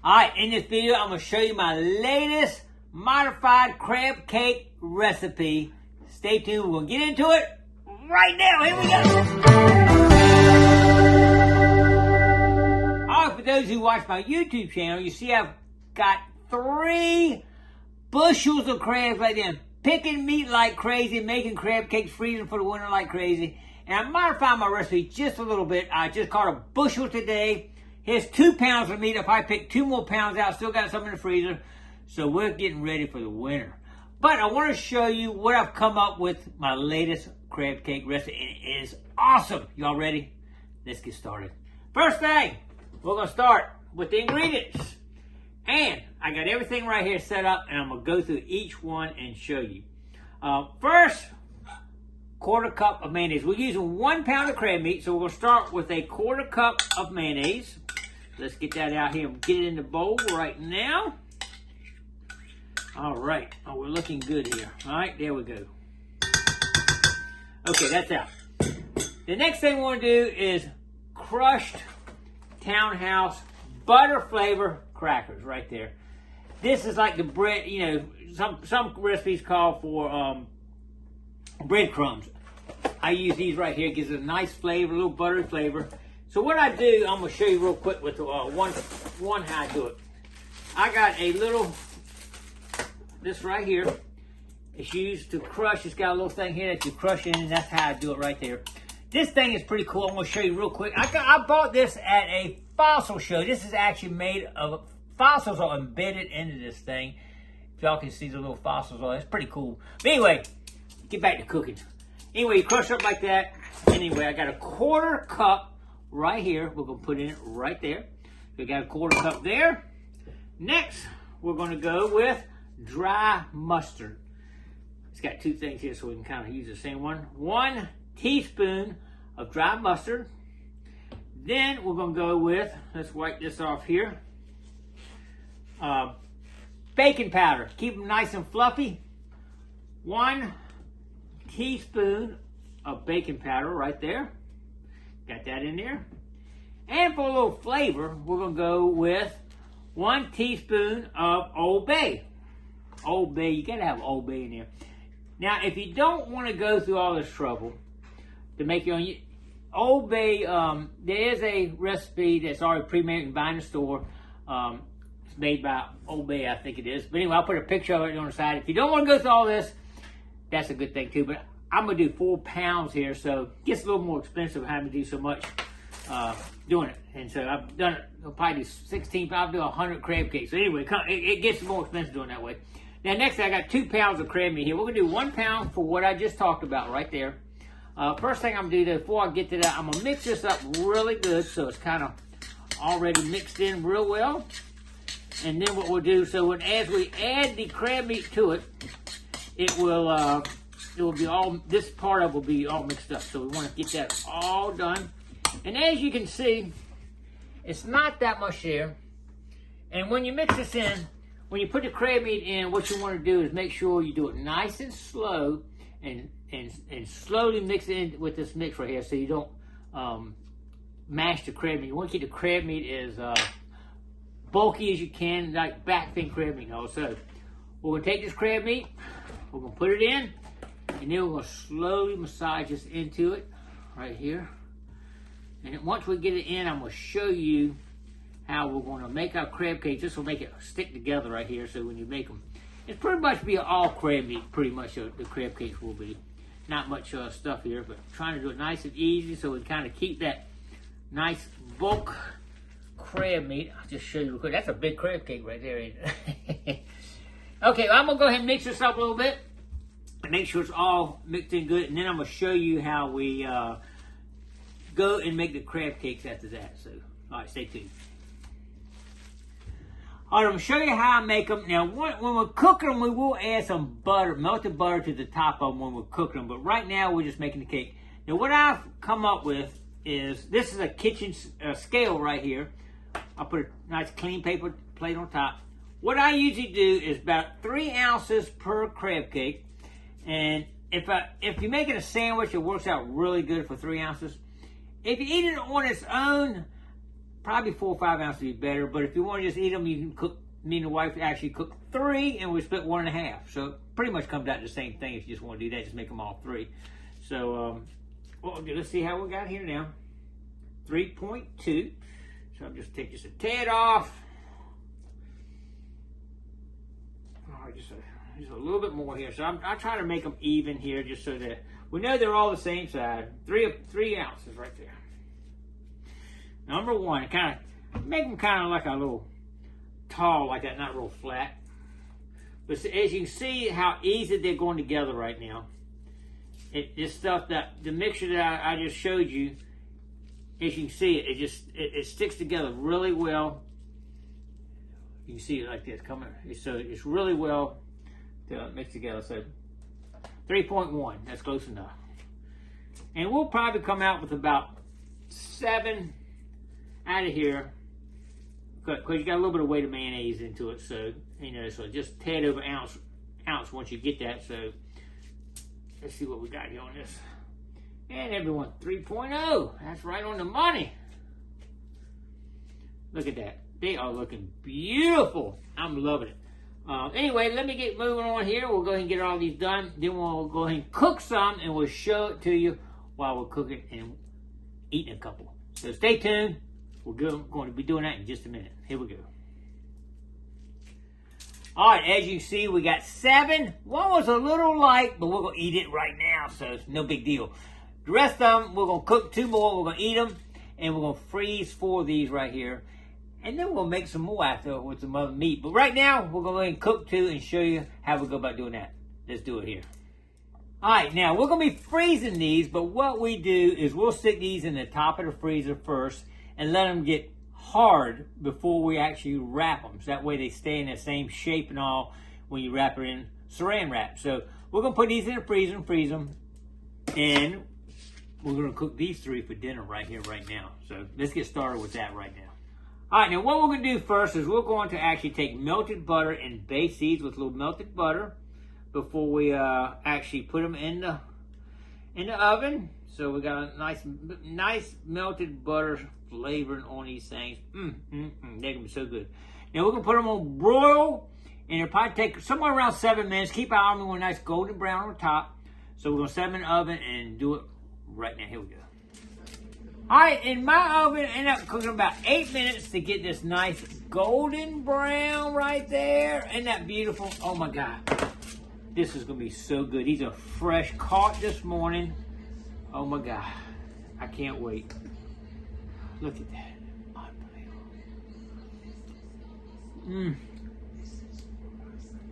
Alright, in this video, I'm going to show you my latest modified crab cake recipe. Stay tuned, we'll get into it right now. Here we go. Alright, for those who watch my YouTube channel, you see I've got 3 bushels of crabs right there. Picking meat like crazy, making crab cakes, freezing for the winter like crazy. And I modified my recipe just a little bit. I just caught a bushel today. Here's 2 pounds of meat. If I pick 2 more pounds out, still got some in the freezer. So we're getting ready for the winter. But I want to show you what I've come up with, my latest crab cake recipe. And it is awesome. Y'all ready? Let's get started. First thing, we're going to start with the ingredients. And I got everything right here set up, and I'm going to go through each one and show you. First, 1/4 cup of mayonnaise. We're using 1 pound of crab meat, so we're going to start with a 1/4 cup of mayonnaise. Let's get that out here and get it in the bowl right now. All right. Oh, we're looking good here. All right, there we go. Okay, that's out. The next thing we want to do is crushed Townhouse butter flavor crackers right there. This is like the bread, you know, some recipes call for breadcrumbs. I use these right here. It gives it a nice flavor, a little buttery flavor. So what I do, I'm going to show you real quick with one how I do it. I got a little, this right here. It's used to crush. It's got a little thing here that you crush in, and that's how I do it right there. This thing is pretty cool. I'm going to show you real quick. I bought this at a fossil show. This is actually made of, fossils are embedded into this thing. If y'all can see the little fossils on it, it's pretty cool. But anyway, get back to cooking. Anyway, you crush up like that. Anyway, I got a 1/4 cup right here. We're going to put in it right there. We got a 1/4 cup there. Next, we're going to go with dry mustard. It's got 2 things here, so we can kind of use the same one. 1 teaspoon of dry mustard. Then we're going to go with, let's wipe this off here, baking powder. Keep them nice and fluffy. 1 teaspoon of baking powder right there. Got that in there. And for a little flavor, we're going to go with 1 teaspoon of Old Bay. Old Bay, you got to have Old Bay in there. Now, if you don't want to go through all this trouble to make your own, Old Bay, there is a recipe that's already pre-made and buy in the store. It's made by Old Bay, I think it is. But anyway, I'll put a picture of it on the side. If you don't want to go through all this, that's a good thing too. But I'm going to do 4 pounds here, so it gets a little more expensive having to do so much doing it. And so I've done it, I'll probably do 16, I'll do 100 crab cakes. So anyway, it gets more expensive doing that way. Now next I got 2 pounds of crab meat here. We're going to do 1 pound for what I just talked about right there. First thing I'm going to do, before I get to that, I'm going to mix this up really good so it's kind of already mixed in real well. And then what we'll do, so as we add the crab meat to it, it will be all, this part of it will be all mixed up. So we want to get that all done. And as you can see, it's not that much there. And when you mix this in, when you put the crab meat in, what you want to do is make sure you do it nice and slow and slowly mix it in with this mix right here so you don't mash the crab meat. You want to keep the crab meat as bulky as you can, like back fin crab meat also. We're going to take this crab meat, we're going to put it in, and then we're going to slowly massage this into it right here. And once we get it in, I'm going to show you how we're going to make our crab cakes. This will make it stick together right here, so when you make them, it's pretty much be all crab meat, pretty much the crab cakes will be. Not much stuff here, but trying to do it nice and easy so we kind of keep that nice bulk crab meat. I'll just show you real quick. That's a big crab cake right there, ain't it? Okay, well, I'm going to go ahead and mix this up a little bit and make sure it's all mixed in good, and then I'm going to show you how we go and make the crab cakes after that. So, all right, stay tuned. All right, I'm going to show you how I make them. Now, when we're cooking them, we will add some butter, melted butter to the top of them when we're cooking them. But right now, we're just making the cake. Now, what I've come up with is, this is a kitchen scale right here. I'll put a nice clean paper plate on top. What I usually do is about 3 ounces per crab cake. And if you're making a sandwich, it works out really good for 3 ounces. If you eat it on its own, probably 4 or 5 ounces would be better. But if you want to just eat them, you can cook. Me and the wife actually cook 3, and we split 1.5. So it pretty much comes out to the same thing. If you just want to do that, just make them all 3. So well, let's see how we got here now. 3.2. So I'll just take just a tad off. All right, just a little bit more here. So I try to make them even here, just so that we know they're all the same size. 3 ounces right there. Number 1, kind of make them kind of like a little tall like that, not real flat. But as you can see how easy they're going together right now. This stuff, the mixture that I just showed you, as you can see, it sticks together really well. You can see it like this coming. So it's really well mixed together. So 3.1, that's close enough. And we'll probably come out with about 7 out of here. Because you got a little bit of weight of mayonnaise into it, so so just tad over ounce once you get that. So let's see what we got here on this. And everyone, 3.0. That's right on the money. Look at that. They are looking beautiful. I'm loving it. Anyway, let me get moving on here. We'll go ahead and get all these done. Then we'll go ahead and cook some, and we'll show it to you while we're cooking and eating a couple. So stay tuned. We're going to be doing that in just a minute. Here we go. All right, as you see, we got 7. One was a little light, but we're going to eat it right now, so it's no big deal. The rest of them, we're going to cook 2 more. We're going to eat them, and we're going to freeze 4 of these right here. And then we'll make some more after with some other meat. But right now, we're going to go ahead and cook 2 and show you how we go about doing that. Let's do it here. All right, now we're going to be freezing these, but what we do is we'll stick these in the top of the freezer first and let them get hard before we actually wrap them. So that way they stay in the same shape and all when you wrap it in saran wrap. So we're going to put these in the freezer and freeze them. And we're going to cook these 3 for dinner right here, right now. So let's get started with that right now. All right, now what we're going to do first is we're going to actually take melted butter and baste these with a little melted butter before we actually put them in the oven. So we got a nice melted butter flavoring on these things. They're going to be so good. Now we're going to put them on broil, and it'll probably take somewhere around 7 minutes. Keep our eye on a nice golden brown on the top. So we're going to set them in the oven and do it right now. Here we go. All right, in my oven, I ended up cooking about 8 minutes to get this nice golden brown right there. Isn't that beautiful? Oh my God. This is going to be so good. These are fresh, caught this morning. Oh my God. I can't wait. Look at that. Unbelievable.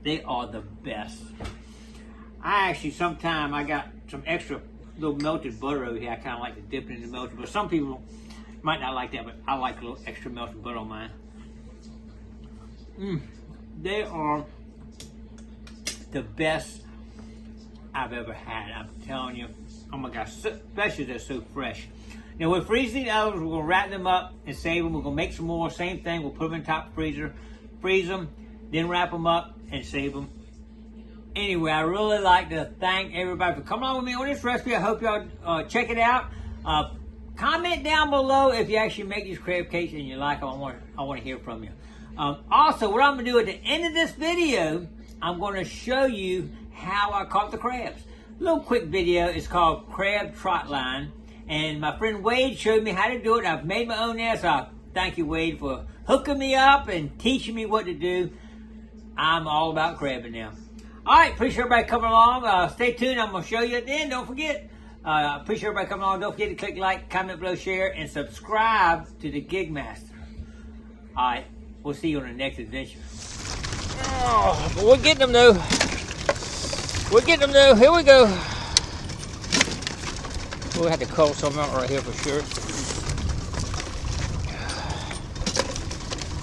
They are the best. I actually, I got some extra little melted butter over here. I kind of like to dip it in the melted butter. Some people might not like that, but I like a little extra melted butter on mine. They are the best I've ever had. I'm telling you. Oh my gosh, especially they're so fresh. Now we're freezing these others. We're going to wrap them up and save them. We're going to make some more. Same thing. We'll put them in the top freezer, freeze them, then wrap them up and save them. Anyway, I really like to thank everybody for coming along with me on this recipe. I hope y'all check it out. Comment down below if you actually make these crab cakes and you like them. I want to hear from you. Also, what I'm going to do at the end of this video, I'm going to show you how I caught the crabs. Little quick video. It's called Crab Trot Line, and my friend Wade showed me how to do it. I've made my own there, so I thank you, Wade, for hooking me up and teaching me what to do. I'm all about crabbing now. All right, appreciate everybody coming along. Stay tuned. I'm going to show you at the end. Don't forget. Appreciate everybody coming along. Don't forget to click like, comment below, share, and subscribe to the Gigmaster. All right, we'll see you on the next adventure. Oh, but we're getting them though. We're getting them though. Here we go. We'll have to cull some out right here for sure.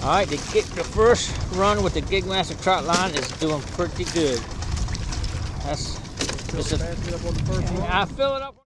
All right, the first run with the Gigmaster Trot Line is doing pretty good. I fill it up.